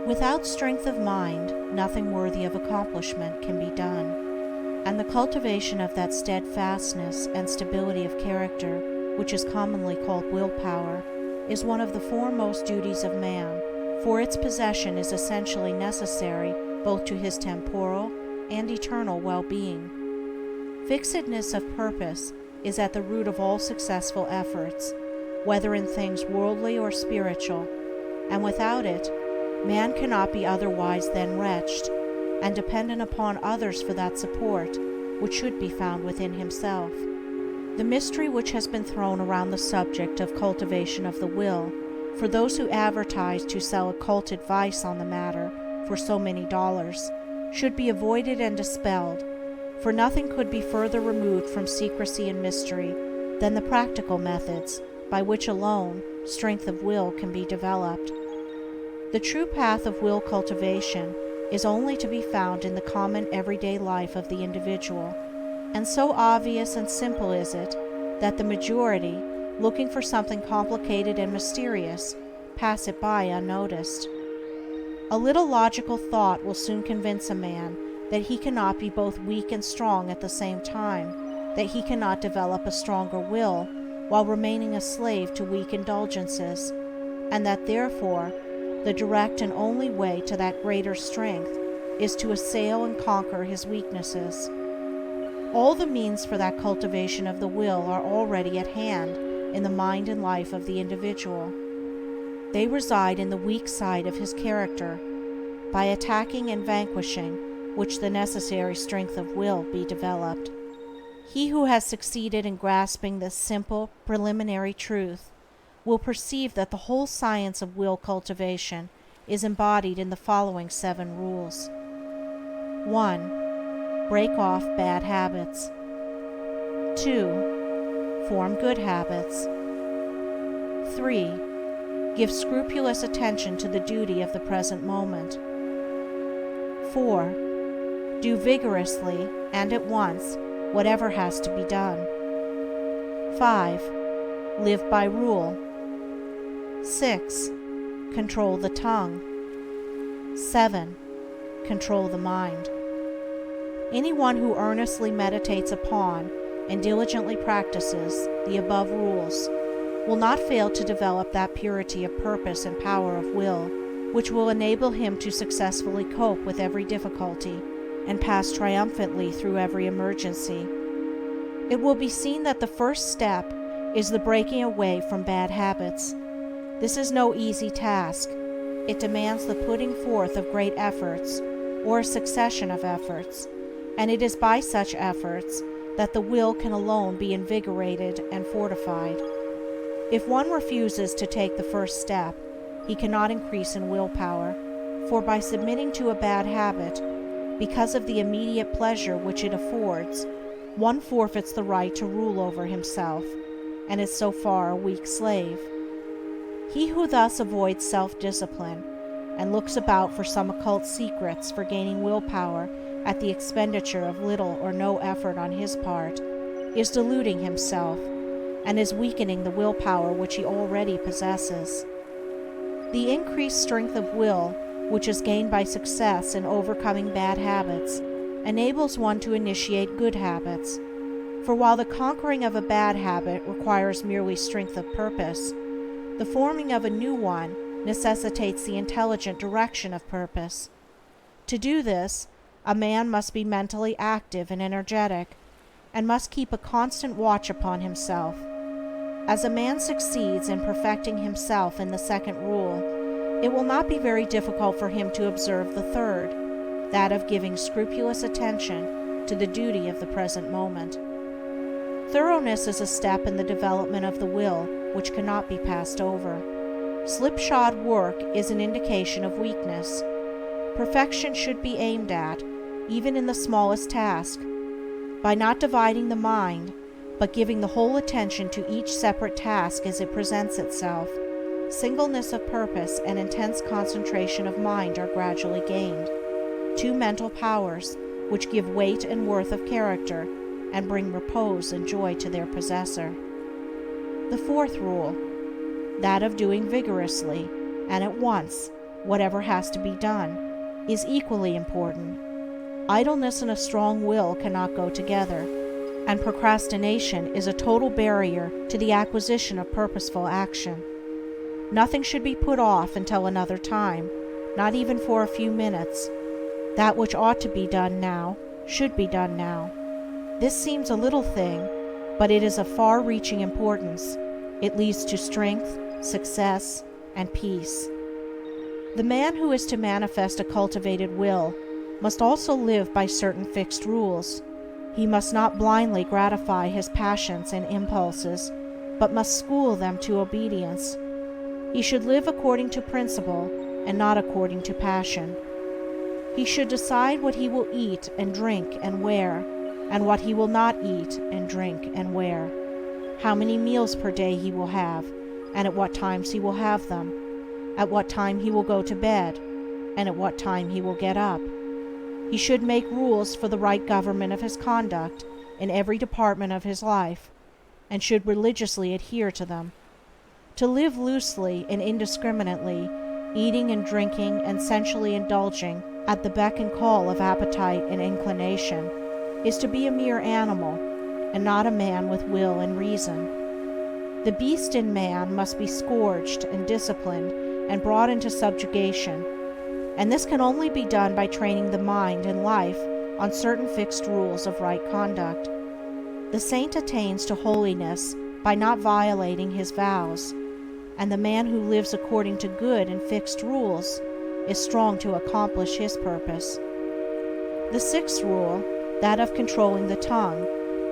Without strength of mind, nothing worthy of accomplishment can be done, and the cultivation of that steadfastness and stability of character, which is commonly called willpower, is one of the foremost duties of man, for its possession is essentially necessary both to his temporal and eternal well-being. Fixedness of purpose is at the root of all successful efforts, whether in things worldly or spiritual, and without it, man cannot be otherwise than wretched, and dependent upon others for that support which should be found within himself. The mystery which has been thrown around the subject of cultivation of the will, for those who advertise to sell occult advice on the matter for so many dollars, should be avoided and dispelled, for nothing could be further removed from secrecy and mystery than the practical methods by which alone strength of will can be developed. The true path of will cultivation is only to be found in the common everyday life of the individual, and so obvious and simple is it that the majority, looking for something complicated and mysterious, pass it by unnoticed. A little logical thought will soon convince a man that he cannot be both weak and strong at the same time, that he cannot develop a stronger will while remaining a slave to weak indulgences, and that therefore the direct and only way to that greater strength is to assail and conquer his weaknesses. All the means for that cultivation of the will are already at hand in the mind and life of the individual. They reside in the weak side of his character, by attacking and vanquishing which the necessary strength of will be developed. He who has succeeded in grasping this simple, preliminary truth will perceive that the whole science of will cultivation is embodied in the following 7 rules. 1. Break off bad habits. 2. Form good habits. 3. Give scrupulous attention to the duty of the present moment. 4. Do vigorously and at once whatever has to be done. 5. Live by rule. 6. Control the tongue. 7. Control the mind. Anyone who earnestly meditates upon and diligently practices the above rules will not fail to develop that purity of purpose and power of will which will enable him to successfully cope with every difficulty and pass triumphantly through every emergency. It will be seen that the first step is the breaking away from bad habits. This is no easy task. It demands the putting forth of great efforts, or a succession of efforts, and it is by such efforts that the will can alone be invigorated and fortified. If one refuses to take the first step, he cannot increase in willpower, for by submitting to a bad habit, because of the immediate pleasure which it affords, one forfeits the right to rule over himself, and is so far a weak slave. He who thus avoids self-discipline, and looks about for some occult secrets for gaining willpower at the expenditure of little or no effort on his part, is deluding himself, and is weakening the willpower which he already possesses. The increased strength of will, which is gained by success in overcoming bad habits, enables one to initiate good habits. For while the conquering of a bad habit requires merely strength of purpose, the forming of a new one necessitates the intelligent direction of purpose. To do this, a man must be mentally active and energetic, and must keep a constant watch upon himself. As a man succeeds in perfecting himself in the second rule, it will not be very difficult for him to observe the third, that of giving scrupulous attention to the duty of the present moment. Thoroughness is a step in the development of the will which cannot be passed over. Slipshod work is an indication of weakness. Perfection should be aimed at, even in the smallest task, by not dividing the mind, but giving the whole attention to each separate task as it presents itself. Singleness of purpose and intense concentration of mind are gradually gained, 2 mental powers which give weight and worth of character and bring repose and joy to their possessor. The 4th rule, that of doing vigorously and at once whatever has to be done, is equally important. Idleness and a strong will cannot go together, and procrastination is a total barrier to the acquisition of purposeful action. Nothing should be put off until another time, not even for a few minutes. That which ought to be done now should be done now. This seems a little thing, but it is of far-reaching importance. It leads to strength, success, and peace. The man who is to manifest a cultivated will must also live by certain fixed rules. He must not blindly gratify his passions and impulses, but must school them to obedience. He should live according to principle and not according to passion. He should decide what he will eat and drink and wear, and what he will not eat and drink and wear, how many meals per day he will have, and at what times he will have them, at what time he will go to bed, and at what time he will get up. He should make rules for the right government of his conduct in every department of his life, and should religiously adhere to them. To live loosely and indiscriminately, eating and drinking and sensually indulging at the beck and call of appetite and inclination, is to be a mere animal, and not a man with will and reason. The beast in man must be scourged and disciplined and brought into subjugation, and this can only be done by training the mind and life on certain fixed rules of right conduct. The saint attains to holiness by not violating his vows, and the man who lives according to good and fixed rules is strong to accomplish his purpose. The sixth rule, that of controlling the tongue,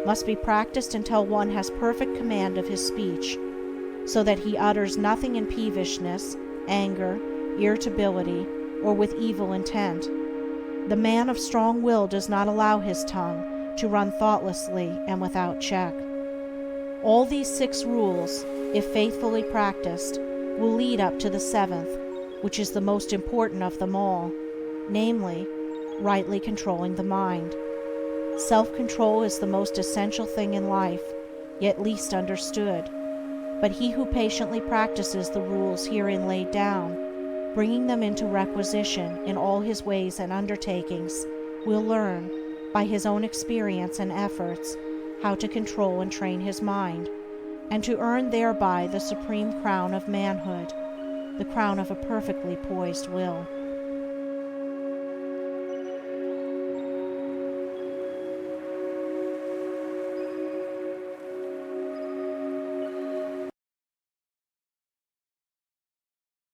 must be practiced until one has perfect command of his speech, so that he utters nothing in peevishness, anger, irritability, or with evil intent. The man of strong will does not allow his tongue to run thoughtlessly and without check. All these 6 rules, if faithfully practiced, will lead up to the 7th, which is the most important of them all, namely, rightly controlling the mind. Self-control is the most essential thing in life, yet least understood. But he who patiently practices the rules herein laid down, bringing them into requisition in all his ways and undertakings, will learn, by his own experience and efforts, how to control and train his mind, and to earn thereby the supreme crown of manhood, the crown of a perfectly poised will.